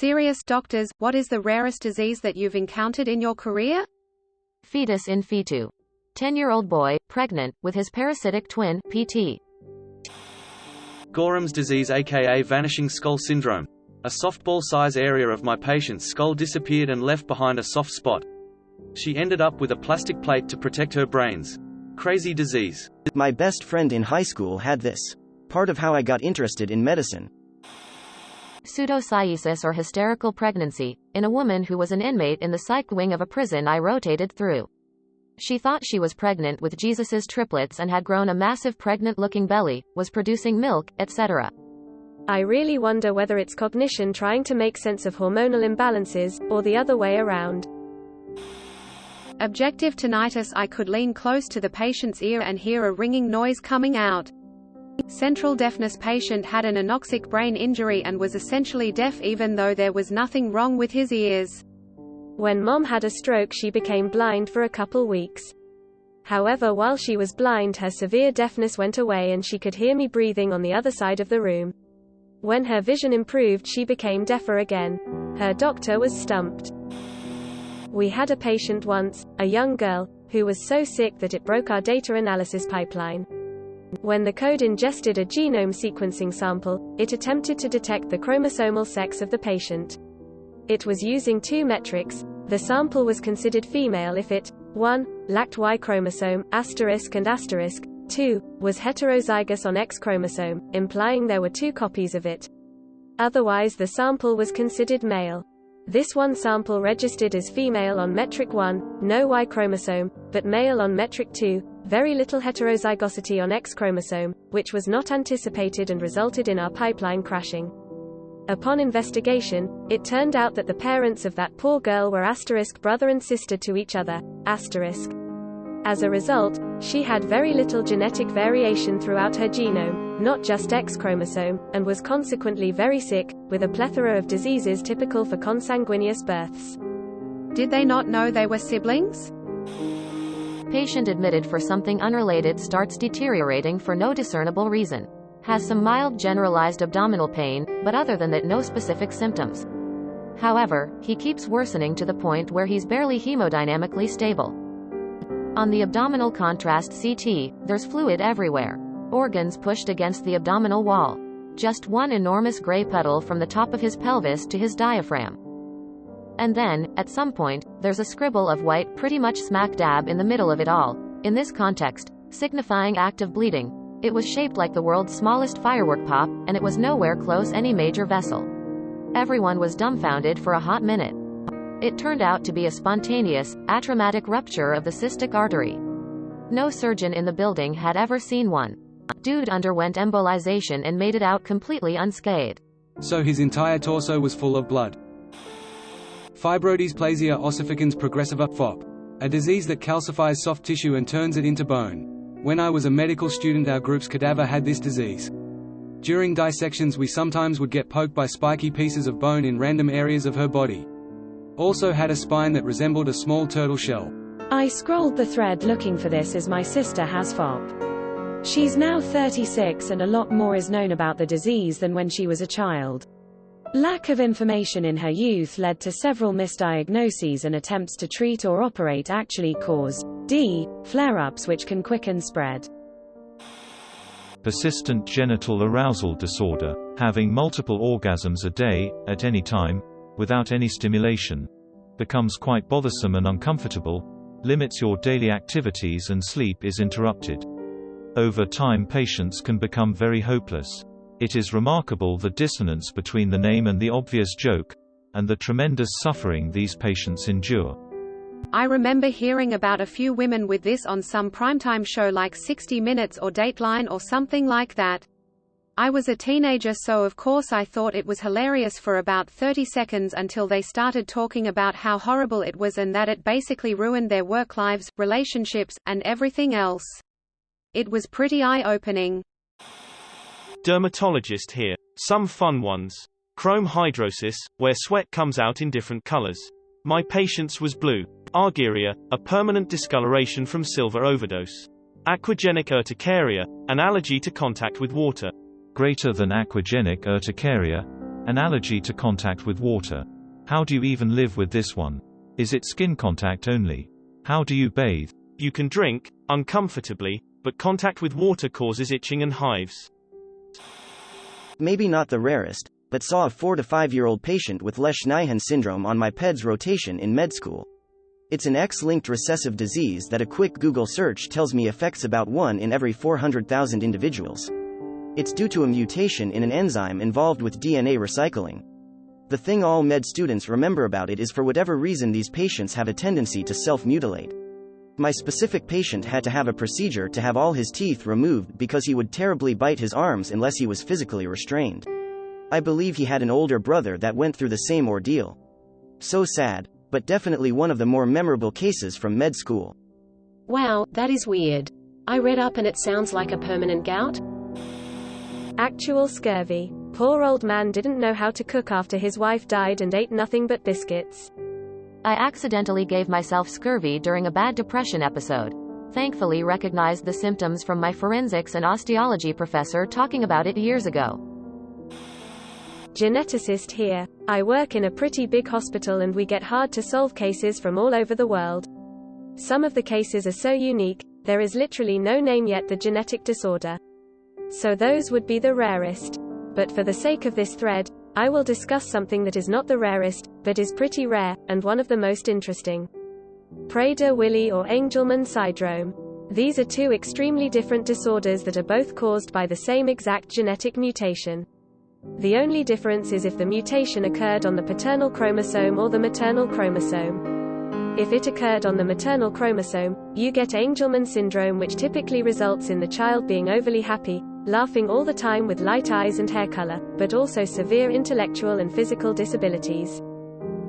Serious doctors, what is the rarest disease that you've encountered in your career? Fetus in fetu. 10-year-old boy, pregnant, with his parasitic twin, PT. Gorham's disease aka vanishing skull syndrome. A softball-size area of my patient's skull disappeared and left behind a soft spot. She ended up with a plastic plate to protect her brains. Crazy disease. My best friend in high school had this. Part of how I got interested in medicine. Pseudocyesis or hysterical pregnancy, in a woman who was an inmate in the psych wing of a prison I rotated through. She thought she was pregnant with Jesus's triplets and had grown a massive pregnant-looking belly, was producing milk, etc. I really wonder whether it's cognition trying to make sense of hormonal imbalances, or the other way around. Objective tinnitus. I could lean close to the patient's ear and hear a ringing noise coming out. Central deafness. Patient had an anoxic brain injury and was essentially deaf even though there was nothing wrong with his ears. When Mom had a stroke, she became blind for a couple weeks. However, while she was blind, her severe deafness went away and she could hear me breathing on the other side of the room. When her vision improved, she became deafer again. Her doctor was stumped. We had a patient once, a young girl, who was so sick that it broke our data analysis pipeline. When the code ingested a genome sequencing sample, it attempted to detect the chromosomal sex of the patient. It was using two metrics. The sample was considered female if it 1. Lacked Y chromosome, asterisk and asterisk, 2. Was heterozygous on X chromosome, implying there were two copies of it. Otherwise the sample was considered male. This one sample registered as female on metric 1, no Y chromosome, but male on metric 2, very little heterozygosity on X chromosome, which was not anticipated and resulted in our pipeline crashing. Upon investigation, it turned out that the parents of that poor girl were asterisk brother and sister to each other, asterisk. As a result, she had very little genetic variation throughout her genome, not just X chromosome, and was consequently very sick, with a plethora of diseases typical for consanguineous births. Did they not know they were siblings? Patient admitted for something unrelated, starts deteriorating for no discernible reason. Has some mild generalized abdominal pain, but other than that no specific symptoms. However, he keeps worsening to the point where he's barely hemodynamically stable. On the abdominal contrast CT, there's fluid everywhere. Organs pushed against the abdominal wall. Just one enormous gray puddle from the top of his pelvis to his diaphragm. And then, at some point, there's a scribble of white pretty much smack dab in the middle of it all, in this context, signifying active bleeding. It was shaped like the world's smallest firework pop, and it was nowhere close any major vessel. Everyone was dumbfounded for a hot minute. It turned out to be a spontaneous, atraumatic rupture of the cystic artery. No surgeon in the building had ever seen one. Dude underwent embolization and made it out completely unscathed. So his entire torso was full of blood. Fibrodysplasia ossificans progressiva FOP. A disease that calcifies soft tissue and turns it into bone. When I was a medical student, our group's cadaver had this disease. During dissections we sometimes would get poked by spiky pieces of bone in random areas of her body. Also had a spine that resembled a small turtle shell. I scrolled the thread looking for this as my sister has FOP. She's now 36 and a lot more is known about the disease than when she was a child. Lack of information in her youth led to several misdiagnoses, and attempts to treat or operate actually caused flare-ups which can quicken spread. Persistent genital arousal disorder, having multiple orgasms a day, at any time, without any stimulation, becomes quite bothersome and uncomfortable, limits your daily activities and sleep is interrupted. Over time patients can become very hopeless. It is remarkable the dissonance between the name and the obvious joke, and the tremendous suffering these patients endure. I remember hearing about a few women with this on some primetime show like 60 Minutes or Dateline or something like that. I was a teenager, so of course I thought it was hilarious for about 30 seconds until they started talking about how horrible it was and that it basically ruined their work lives, relationships, and everything else. It was pretty eye-opening. Dermatologist here. Some fun ones. Chrome hydrosis, where sweat comes out in different colors. My patient's was blue. Argyria, a permanent discoloration from silver overdose. Aquagenic urticaria, an allergy to contact with water. Greater than aquagenic urticaria. An allergy to contact with water. How do you even live with this one? Is it skin contact only? How do you bathe? You can drink, uncomfortably, but contact with water causes itching and hives. Maybe not the rarest, but saw a 4 to 5-year-old patient with Lesch-Nyhan syndrome on my PEDS rotation in med school. It's an X-linked recessive disease that a quick Google search tells me affects about 1 in every 400,000 individuals. It's due to a mutation in an enzyme involved with DNA recycling. The thing all med students remember about it is for whatever reason these patients have a tendency to self-mutilate. My specific patient had to have a procedure to have all his teeth removed because he would terribly bite his arms unless he was physically restrained. I believe he had an older brother that went through the same ordeal. So sad, but definitely one of the more memorable cases from med school. Wow, that is weird. I read up and it sounds like a permanent gout. Actual scurvy. Poor old man didn't know how to cook after his wife died and ate nothing but biscuits. I accidentally gave myself scurvy during a bad depression episode. Thankfully recognized the symptoms from my forensics and osteology professor talking about it years ago. Geneticist here. I work in a pretty big hospital and we get hard to solve cases from all over the world. Some of the cases are so unique, there is literally no name yet the genetic disorder. So those would be the rarest. But for the sake of this thread, I will discuss something that is not the rarest, but is pretty rare, and one of the most interesting. Prader-Willi or Angelman syndrome. These are two extremely different disorders that are both caused by the same exact genetic mutation. The only difference is if the mutation occurred on the paternal chromosome or the maternal chromosome. If it occurred on the maternal chromosome, you get Angelman syndrome, which typically results in the child being overly happy, laughing all the time with light eyes and hair color, but also severe intellectual and physical disabilities.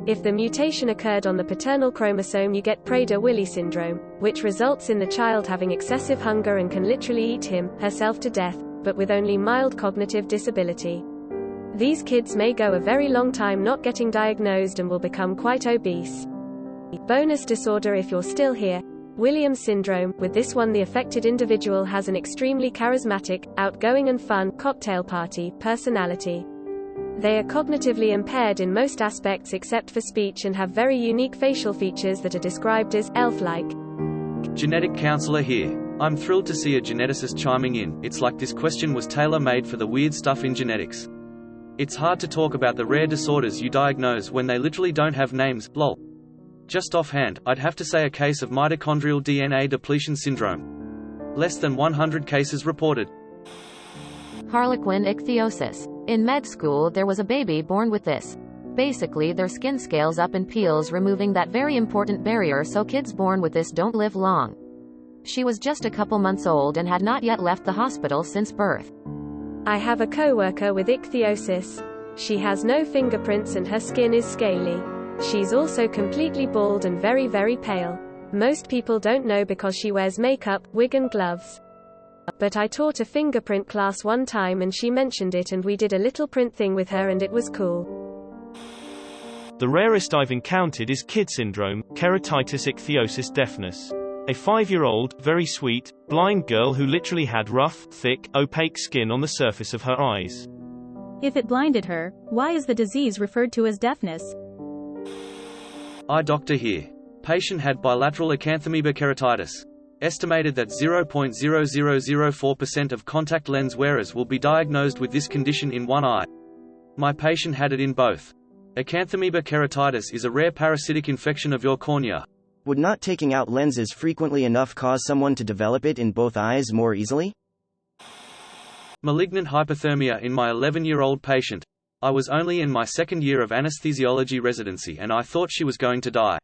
If the mutation occurred on the paternal chromosome, you get Prader-Willi syndrome, which results in the child having excessive hunger and can literally eat herself to death, but with only mild cognitive disability. These kids may go a very long time not getting diagnosed and will become quite obese. Bonus disorder if you're still here. Williams syndrome. With this one, the affected individual has an extremely charismatic, outgoing and fun cocktail party personality. They are cognitively impaired in most aspects except for speech and have very unique facial features that are described as elf-like. Genetic counselor here. I'm thrilled to see a geneticist chiming in. It's like this question was tailor-made for the weird stuff in genetics. It's hard to talk about the rare disorders you diagnose when they literally don't have names, lol. Just offhand, I'd have to say a case of mitochondrial DNA depletion syndrome. Less than 100 cases reported. Harlequin ichthyosis. In med school there was a baby born with this. Basically their skin scales up and peels, removing that very important barrier so kids born with this don't live long. She was just a couple months old and had not yet left the hospital since birth. I have a coworker with ichthyosis. She has no fingerprints and her skin is scaly. She's also completely bald and very, very pale. Most people don't know because she wears makeup, wig and gloves. But I taught a fingerprint class one time and she mentioned it and we did a little print thing with her and it was cool. The rarest I've encountered is kid syndrome, keratitis ichthyosis deafness. A 5-year-old, very sweet, blind girl who literally had rough, thick, opaque skin on the surface of her eyes. If it blinded her, why is the disease referred to as deafness? Eye doctor here. Patient had bilateral acanthamoeba keratitis. Estimated that 0.0004% of contact lens wearers will be diagnosed with this condition in one eye. My patient had it in both. Acanthamoeba keratitis is a rare parasitic infection of your cornea. Would not taking out lenses frequently enough cause someone to develop it in both eyes more easily? Malignant hypothermia in my 11-year-old patient. I was only in my second year of anesthesiology residency and I thought she was going to die.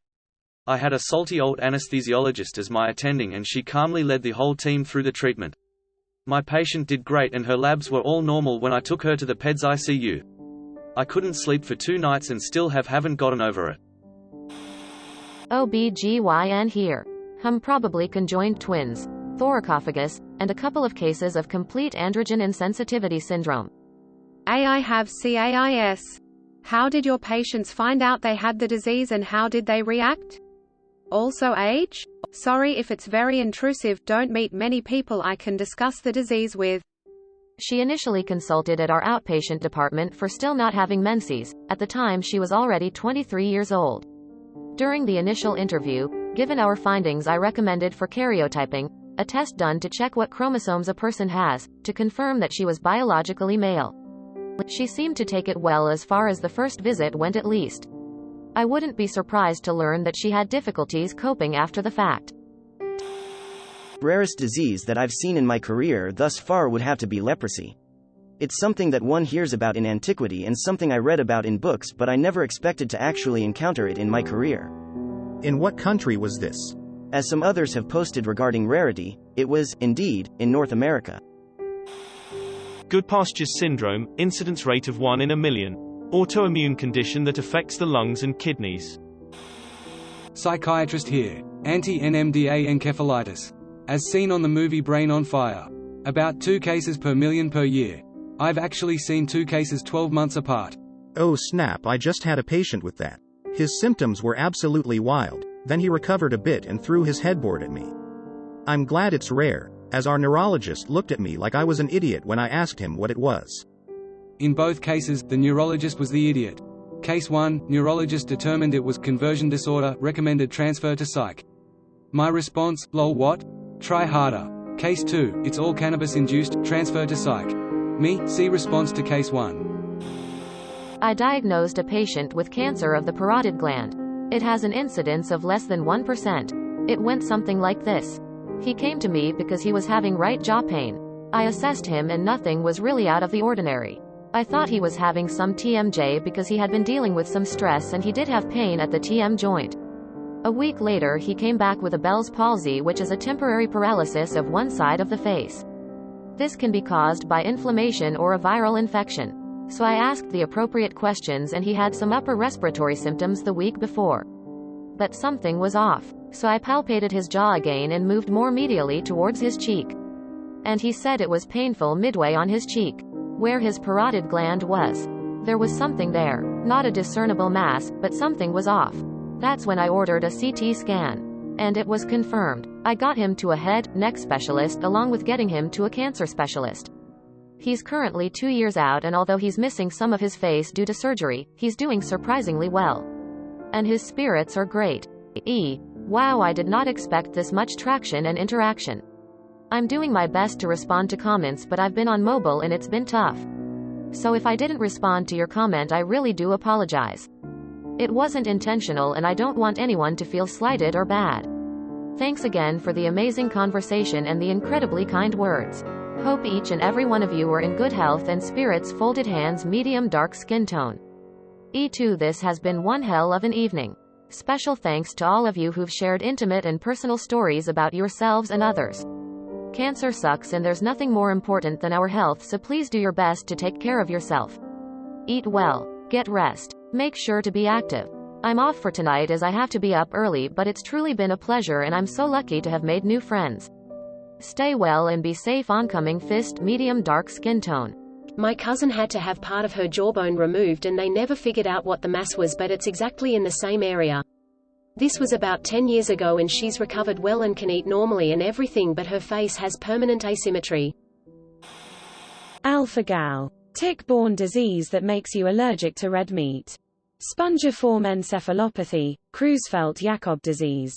I had a salty old anesthesiologist as my attending and she calmly led the whole team through the treatment. My patient did great and her labs were all normal when I took her to the PEDS ICU. I couldn't sleep for 2 nights and still haven't gotten over it. OBGYN here. Probably conjoined twins, thoracophagus, and a couple of cases of complete androgen insensitivity syndrome. I have CAIS. How did your patients find out they had the disease and how did they react? Also age? Sorry if it's very intrusive, don't meet many people I can discuss the disease with. She initially consulted at our outpatient department for still not having menses. At the time she was already 23 years old. During the initial interview, given our findings, I recommended for karyotyping, a test done to check what chromosomes a person has, to confirm that she was biologically male. She seemed to take it well as far as the first visit went at least. I wouldn't be surprised to learn that she had difficulties coping after the fact. Rarest disease that I've seen in my career thus far would have to be leprosy. It's something that one hears about in antiquity and something I read about in books, but I never expected to actually encounter it in my career. In what country was this? As some others have posted regarding rarity, it was, indeed, in North America. Goodpasture's syndrome, incidence rate of 1 in a million. Autoimmune condition that affects the lungs and kidneys. Psychiatrist here. Anti-NMDA encephalitis. As seen on the movie Brain on Fire. About 2 cases per million per year. I've actually seen 2 cases 12 months apart. Oh snap, I just had a patient with that. His symptoms were absolutely wild, then he recovered a bit and threw his headboard at me. I'm glad it's rare, as our neurologist looked at me like I was an idiot when I asked him what it was. In both cases, the neurologist was the idiot. Case 1, neurologist determined it was conversion disorder, recommended transfer to psych. My response, lol what? Try harder. Case 2, it's all cannabis-induced, transfer to psych. Me, see response to case 1. I diagnosed a patient with cancer of the parotid gland. It has an incidence of less than 1%. It went something like this. He came to me because he was having right jaw pain. I assessed him and nothing was really out of the ordinary. I thought he was having some TMJ because he had been dealing with some stress and he did have pain at the TM joint. A week later he came back with a Bell's palsy, which is a temporary paralysis of one side of the face. This can be caused by inflammation or a viral infection. So I asked the appropriate questions and he had some upper respiratory symptoms the week before. But something was off. So I palpated his jaw again and moved more medially towards his cheek. And he said it was painful midway on his cheek, where his parotid gland was. There was something there, not a discernible mass, but something was off. That's when I ordered a CT scan. And it was confirmed. I got him to a head, neck specialist along with getting him to a cancer specialist. He's currently 2 years out, and although he's missing some of his face due to surgery, he's doing surprisingly well. And his spirits are great. Wow, I did not expect this much traction and interaction. I'm doing my best to respond to comments, but I've been on mobile and it's been tough. So if I didn't respond to your comment, I really do apologize. It wasn't intentional and I don't want anyone to feel slighted or bad. Thanks again for the amazing conversation and the incredibly kind words. Hope each and every one of you are in good health and spirits. Folded hands, medium dark skin tone. This has been one hell of an evening. Special thanks to all of you who've shared intimate and personal stories about yourselves and others. Cancer sucks and there's nothing more important than our health, so please do your best to take care of yourself. Eat well. Get rest. Make sure to be active. I'm off for tonight as I have to be up early, but it's truly been a pleasure and I'm so lucky to have made new friends. Stay well and be safe. Oncoming fist, medium dark skin tone. My cousin had to have part of her jawbone removed and they never figured out what the mass was, but it's exactly in the same area. This was about 10 years ago and she's recovered well and can eat normally and everything, but her face has permanent asymmetry. Alpha-gal. Tick-borne disease that makes you allergic to red meat. Spongiform encephalopathy, Creutzfeldt-Jakob disease.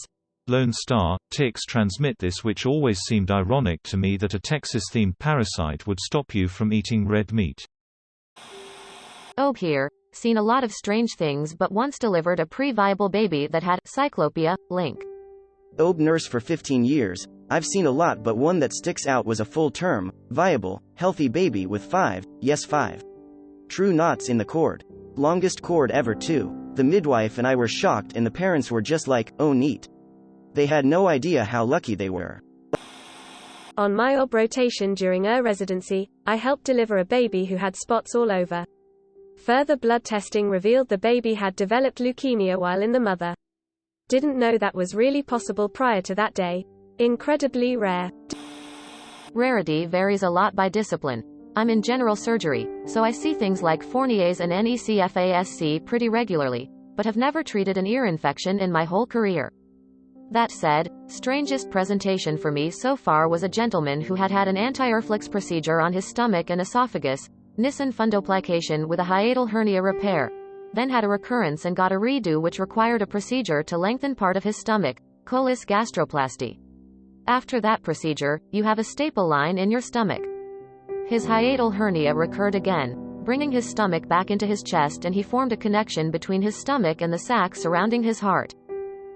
Lone Star, ticks transmit this, which always seemed ironic to me that a Texas-themed parasite would stop you from eating red meat. Here, seen a lot of strange things, but once delivered a pre-viable baby that had cyclopia, link. Nurse for 15 years, I've seen a lot, but one that sticks out was a full-term, viable, healthy baby with 5 true knots in the cord. Longest cord ever too. The midwife and I were shocked and the parents were just like, oh neat. They had no idea how lucky they were. On my OB rotation during residency, I helped deliver a baby who had spots all over. Further blood testing revealed the baby had developed leukemia while in the mother. Didn't know that was really possible prior to that day. Incredibly rare. Rarity varies a lot by discipline. I'm in general surgery, so I see things like Fournier's and NECFASC pretty regularly, but have never treated an ear infection in my whole career. That said, strangest presentation for me so far was a gentleman who had had an anti-Erflix procedure on his stomach and esophagus, Nissen fundoplication with a hiatal hernia repair, then had a recurrence and got a redo which required a procedure to lengthen part of his stomach, colus gastroplasty. After that procedure, you have a staple line in your stomach. His hiatal hernia recurred again, bringing his stomach back into his chest, and he formed a connection between his stomach and the sac surrounding his heart.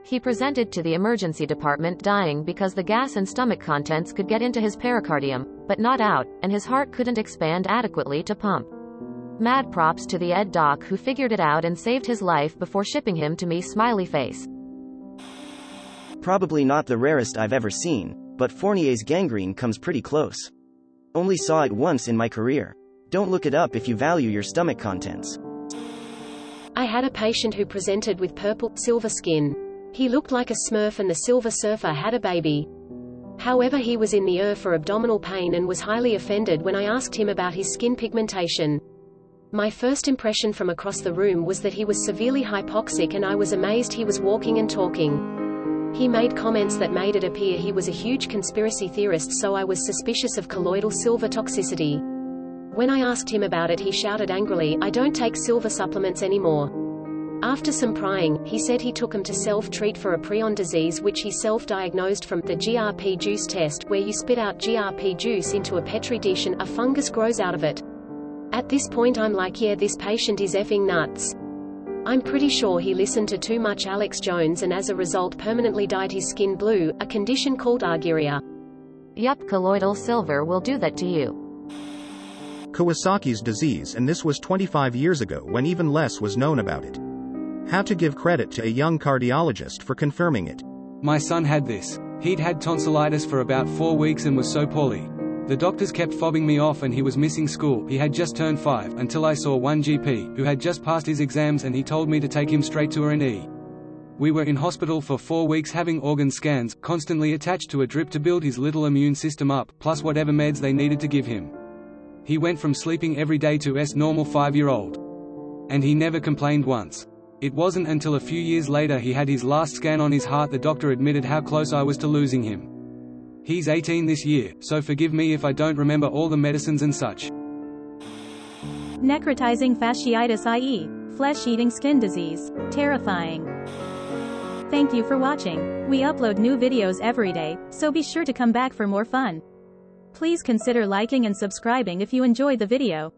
He presented to the emergency department dying because the gas and stomach contents could get into his pericardium, but not out, and his heart couldn't expand adequately to pump. Mad props to the ed doc who figured it out and saved his life before shipping him to me, smiley face. Probably not the rarest I've ever seen, but Fournier's gangrene comes pretty close. Only saw it once in my career. Don't look it up if you value your stomach contents. I had a patient who presented with purple, silver skin. He looked like a Smurf and the Silver Surfer had a baby. However, he was in the ER for abdominal pain and was highly offended when I asked him about his skin pigmentation. My first impression from across the room was that he was severely hypoxic, and I was amazed he was walking and talking. He made comments that made it appear he was a huge conspiracy theorist, so I was suspicious of colloidal silver toxicity. When I asked him about it, he shouted angrily, "I don't take silver supplements anymore." After some prying, he said he took them to self-treat for a prion disease which he self-diagnosed from the GRP juice test, where you spit out GRP juice into a petri dish and a fungus grows out of it. At this point I'm like, yeah, this patient is effing nuts. I'm pretty sure he listened to too much Alex Jones and as a result permanently dyed his skin blue, a condition called argyria. Yup, colloidal silver will do that to you. Kawasaki's disease, and this was 25 years ago when even less was known about it. Have to give credit to a young cardiologist for confirming it. My son had this. He'd had tonsillitis for about 4 weeks and was so poorly. The doctors kept fobbing me off and he was missing school. He had just turned 5, until I saw one GP, who had just passed his exams, and he told me to take him straight to R&E. We were in hospital for 4 weeks having organ scans, constantly attached to a drip to build his little immune system up, plus whatever meds they needed to give him. He went from sleeping every day to normal 5-year-old. And he never complained once. It wasn't until a few years later he had his last scan on his heart the doctor admitted how close I was to losing him. He's 18 this year, so forgive me if I don't remember all the medicines and such. Necrotizing fasciitis, i.e., flesh-eating skin disease. Terrifying. Thank you for watching. We upload new videos every day, so be sure to come back for more fun. Please consider liking and subscribing if you enjoyed the video.